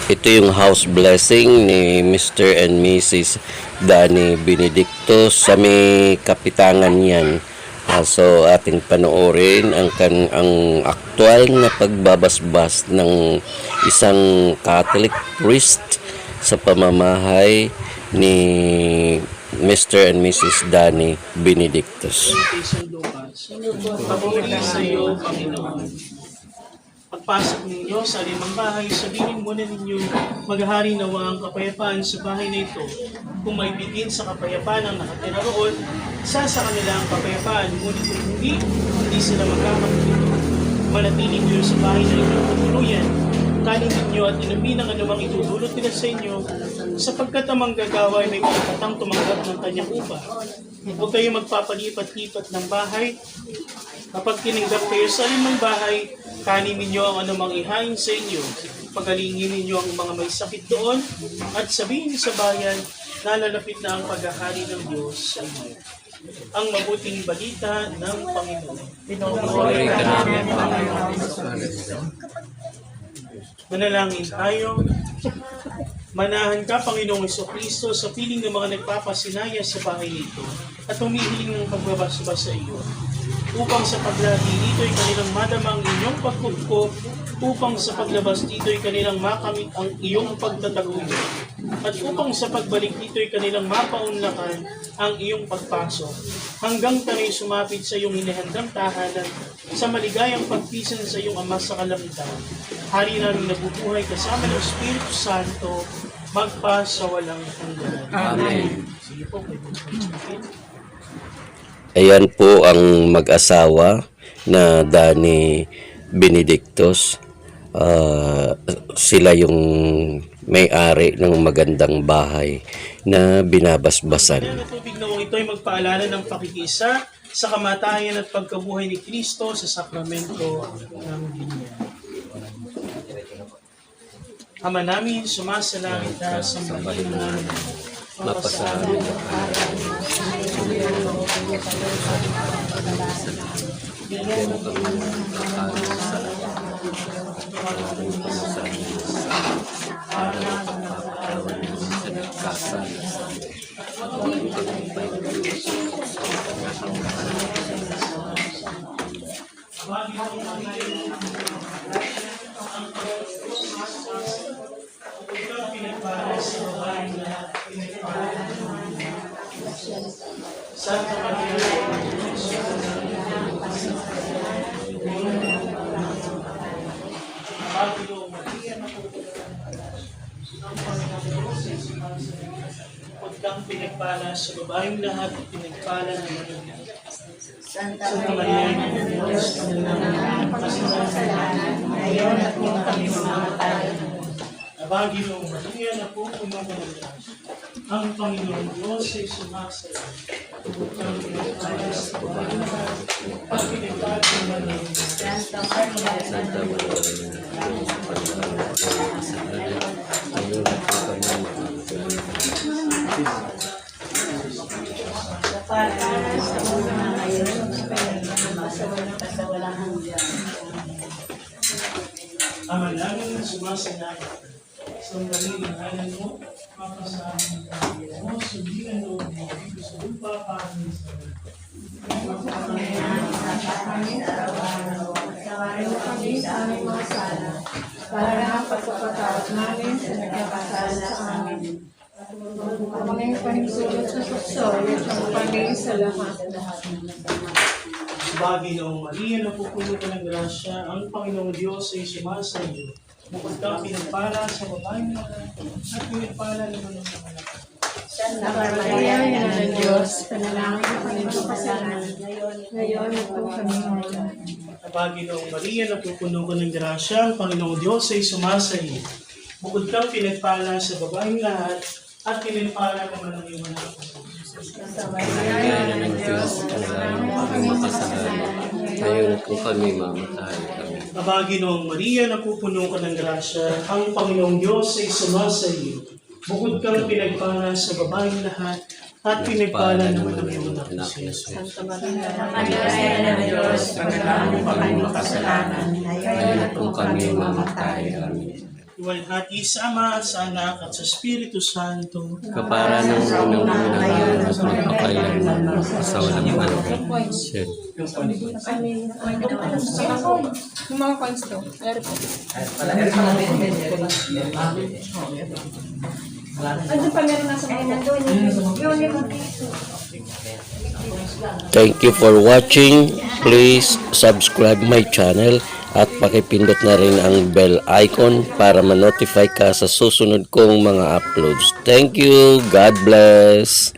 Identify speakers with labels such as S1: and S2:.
S1: Ito yung house blessing ni Mr. and Mrs. Danny Benedicto sa may kapitangan yan. So ating panoorin ang aktual na pagbabasbas ng isang Catholic priest sa pamamahay ni Mr. and Mrs. Danny Benedictus.
S2: Papuri sa iyo, Panginoon. Pagpasok ninyo sa limang bahay, sabihin muna ninyo, maghahari nawa ang kapayapaan sa bahay na ito. Kung maibigin sa kapayapaan ang nakatira roon, sa kanila ang kapayapaan, ngunit kung hindi sila magkakapito. Manatili niyo sa bahay na inyong tutuluyan. Kanin ninyo at inumin ang anumang itudulot nila sa inyo, sapagkat ang manggagawa ay may karapatang tumanggap ng kanyang upa. Huwag kayo magpapalipat-lipat ng bahay. Kapag tinanggap kayo sa limang bahay, kanin ninyo ang anumang ihain sa inyo. Pagalingin ninyo ang mga may sakit doon at sabihin sa bayan na lalapit na ang paghahari ng Diyos sa inyo. Ang mabuting balita ng Panginoon.
S1: Pinuri ka namin,
S2: Manalangin tayo. Manahan ka, Panginoong Jesucristo, sa piling ng mga nagpapasinaya sa bahay nito at humihiling ng pagbabasbas sa iyo. Upang sa paglagi dito ay kanilang madama ang inyong pagkupko, upang sa paglabas dito ay kanilang makamit ang iyong pagtataguyod, at upang sa pagbalik dito ay kanilang mapaunlakan ang iyong pagpasok, hanggang tanay sumapit sa iyong hinahandang tahanan, sa maligayang pagpisan sa iyong Ama sa kalangitan. Hari namin nabubuhay kasama ng Espiritu Santo, magpa sa walang hanggan.
S1: Amen.
S2: Sige po, pwede po.
S1: Ayan po ang mag-asawa na Danny Benedictus. Sila yung may-ari ng magandang bahay na binabasbasan.
S2: Ang tubig na ito ay magpaalala ng pakikiisa sa kamatayan at pagkabuhay ni Kristo sa sakramento ng Binyag. Ama namin, sumasalangit ka sa maliit namin.
S1: Mapasabi
S2: Santa Maria, Huwag kang pinagpala sa babaeng lahat at pinagpala ng Maria. Santa Maria, Diyos, panalangin kasalanan, ngayon at kung kami mamatay. Nabagi ng Maria na po puno ng Diyos. Ang Panginoon Diyos ay sumasaya. Huwag kang pinagpala sa babaeng lahat at pinagpala ng Maria. Santa Maria, Ama namin sumasalamat sa ngalan mo, mapasahin mo, subigan mo, sa lupa, paano sa
S3: Tawarin kami sa aming mga sala, para ang pagpapatawad namin sa nagkakasala sa amin. Ang mga panigsulot sa tukso, at ang pagay sa lahat.
S2: Bagay ng Maria na pupuno ka ng grasya, ang Panginoong Diyos ay sumasa iyo. Bukod kang pinagpala sa babaeng lahat, at pinagpala naman ng mga lahat.
S3: Santa Maria, Ina ng Diyos, panalangin ang aming kasalanan, ngayon at kung kami ngayon.
S2: Bagay ng Maria na pupuno ka ng grasya, ang Panginoong Diyos ay sumasa iyo. Bukod kang pinagpala sa babaeng lahat, at pinagpala naman ng iyong anak.
S3: Santa Maria, Ina ng Diyos, panalangin ang aming kasalanan,
S1: ngayon kung kami mamatay kami.
S2: Nabagi noong Maria na pupuno ka ng grasya, ang Panginoong Diyos ay sumasa iyo. Bukod kang pinagpala sa babaeng lahat, at pinagpala naman ang iyong anak na si Jesus.
S3: Santa Maria, Ina ng Diyos, panalangin ang aming kasalanan,
S1: Ngayon kung kami mamatay kami.
S2: Iwalhati sa Ama, sa Anak, at sa Espiritu Santo.
S1: Kapara ng unang ngayon at magpakailanman sa walang hanggan. Sir.
S3: Yung mga coins to. Ano pa meron nasa mga
S1: Thank you for watching. Please subscribe my channel at pakipindot na rin ang bell icon para ma-notify ka sa susunod kong mga uploads. Thank you. God bless.